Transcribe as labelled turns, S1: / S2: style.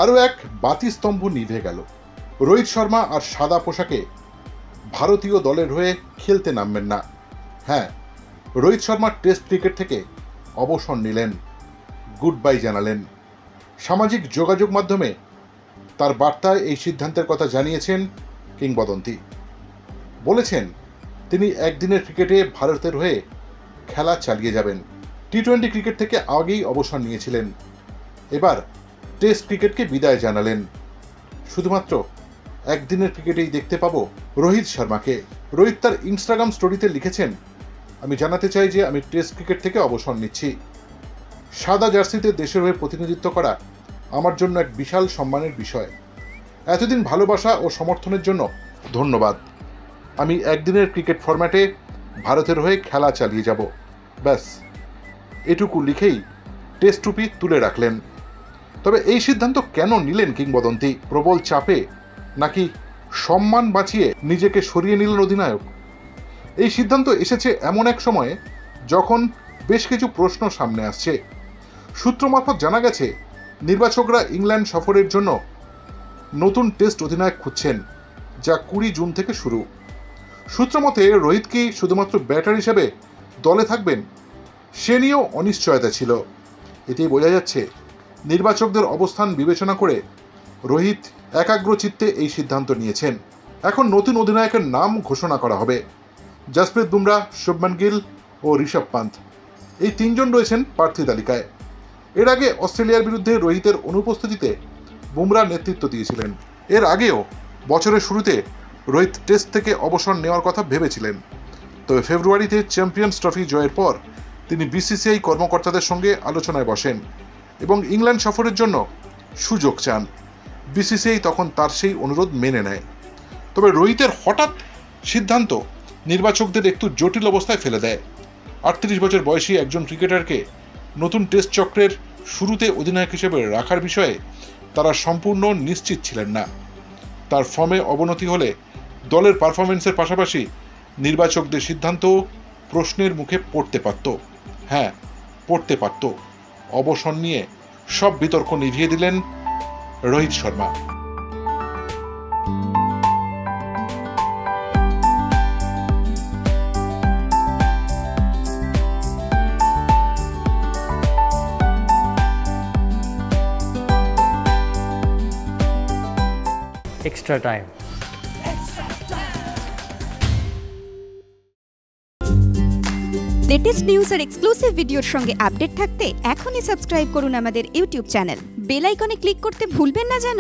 S1: আরও এক বাতিস্তম্ভ নিভে গেল। রোহিত শর্মা আর সাদা পোশাকে ভারতীয় দলের হয়ে খেলতে নামবেন না। হ্যাঁ, রোহিত শর্মা টেস্ট ক্রিকেট থেকে অবসর নিলেন, গুড বাই জানালেন। সামাজিক যোগাযোগ মাধ্যমে তার বার্তায় এই সিদ্ধান্তের কথা জানিয়েছেন কিংবদন্তি। বলেছেন তিনি একদিনের ক্রিকেটে ভারতের হয়ে খেলা চালিয়ে যাবেন। টি-20 ক্রিকেট থেকে আগেই অবসর নিয়েছিলেন, এবার টেস্ট ক্রিকেটকে বিদায় জানালেন। শুধুমাত্র একদিনের ক্রিকেটেই দেখতে পাবো রোহিত শর্মাকে। রোহিত তার ইনস্টাগ্রাম স্টোরিতে লিখেছেন, আমি জানাতে চাই যে আমি টেস্ট ক্রিকেট থেকে অবসর নিচ্ছি। সাদা জার্সিতে দেশের হয়ে প্রতিনিধিত্ব করা আমার জন্য এক বিশাল সম্মানের বিষয়। এতদিন ভালোবাসা ও সমর্থনের জন্য ধন্যবাদ। আমি একদিনের ক্রিকেট ফরম্যাটে ভারতের হয়ে খেলা চালিয়ে যাব, ব্যাস এটুকু লিখেই টেস্ট ট্রফি তুলে রাখলেন। তবে এই সিদ্ধান্ত কেন নিলেন কিংবদন্তি? প্রবল চাপে নাকি সম্মান বাঁচিয়ে নিজেকে সরিয়ে নিলেন অধিনায়ক? এই সিদ্ধান্ত এসেছে এমন এক সময়ে যখন বেশ কিছু প্রশ্ন সামনে আসছে। সূত্র মারফত জানা গেছে নির্বাচকরা ইংল্যান্ড সফরের জন্য নতুন টেস্ট অধিনায়ক খুঁজছেন, যা 20 জুন থেকে শুরু। সূত্র মতে রোহিত কি শুধুমাত্র ব্যাটার হিসেবে দলে থাকবেন সে নিয়েও অনিশ্চয়তা ছিল। এতেই বোঝা যাচ্ছে নির্বাচকদের অবস্থান বিবেচনা করে রোহিত একাগ্রচিত্তে এই সিদ্ধান্ত নিয়েছেন। এখন নতুন অধিনায়কের নাম ঘোষণা করা হবে। জসপ্রীত বুমরা, শুভমান গিল ও ঋষভ পান্থ এই 3 জন রয়েছেন প্রার্থী তালিকায়। এর আগে অস্ট্রেলিয়ার বিরুদ্ধে রোহিতের অনুপস্থিতিতে বুমরা নেতৃত্ব দিয়েছিলেন। এর আগেও বছরের শুরুতে রোহিত টেস্ট থেকে অবসর নেওয়ার কথা ভেবেছিলেন। তবে ফেব্রুয়ারিতে চ্যাম্পিয়ন্স ট্রফি জয়ের পর তিনি বিসিসিআই কর্মকর্তাদের সঙ্গে আলোচনায় বসেন এবং ইংল্যান্ড সফরের জন্য সুযোগ চান। বিসিসিআই তখন তার সেই অনুরোধ মেনে নেয়। তবে রোহিতের হঠাৎ সিদ্ধান্ত নির্বাচকদের একটু জটিল অবস্থায় ফেলে দেয়। 38 বছর বয়সী একজন ক্রিকেটারকে নতুন টেস্ট চক্রের শুরুতে অধিনায়ক হিসেবে রাখার বিষয়ে তারা সম্পূর্ণ নিশ্চিত ছিলেন না। তার ফর্মে অবনতি হলে দলের পারফরমেন্সের পাশাপাশি নির্বাচকদের সিদ্ধান্ত প্রশ্নের মুখে পড়তে পারত। হ্যাঁ, পড়তে পারত। অবসর নিয়ে সব বিতর্ক নিভিয়ে দিলেন Rohit Sharma.
S2: Extra time.
S3: Latest news আর এক্সক্লুসিভ ভিডিওর সঙ্গে আপডেট থাকতে এখনই সাবস্ক্রাইব করুন আমাদের ইউটিউব চ্যানেল। বেল আইকনে ক্লিক করতে ভুলবেন না যেন।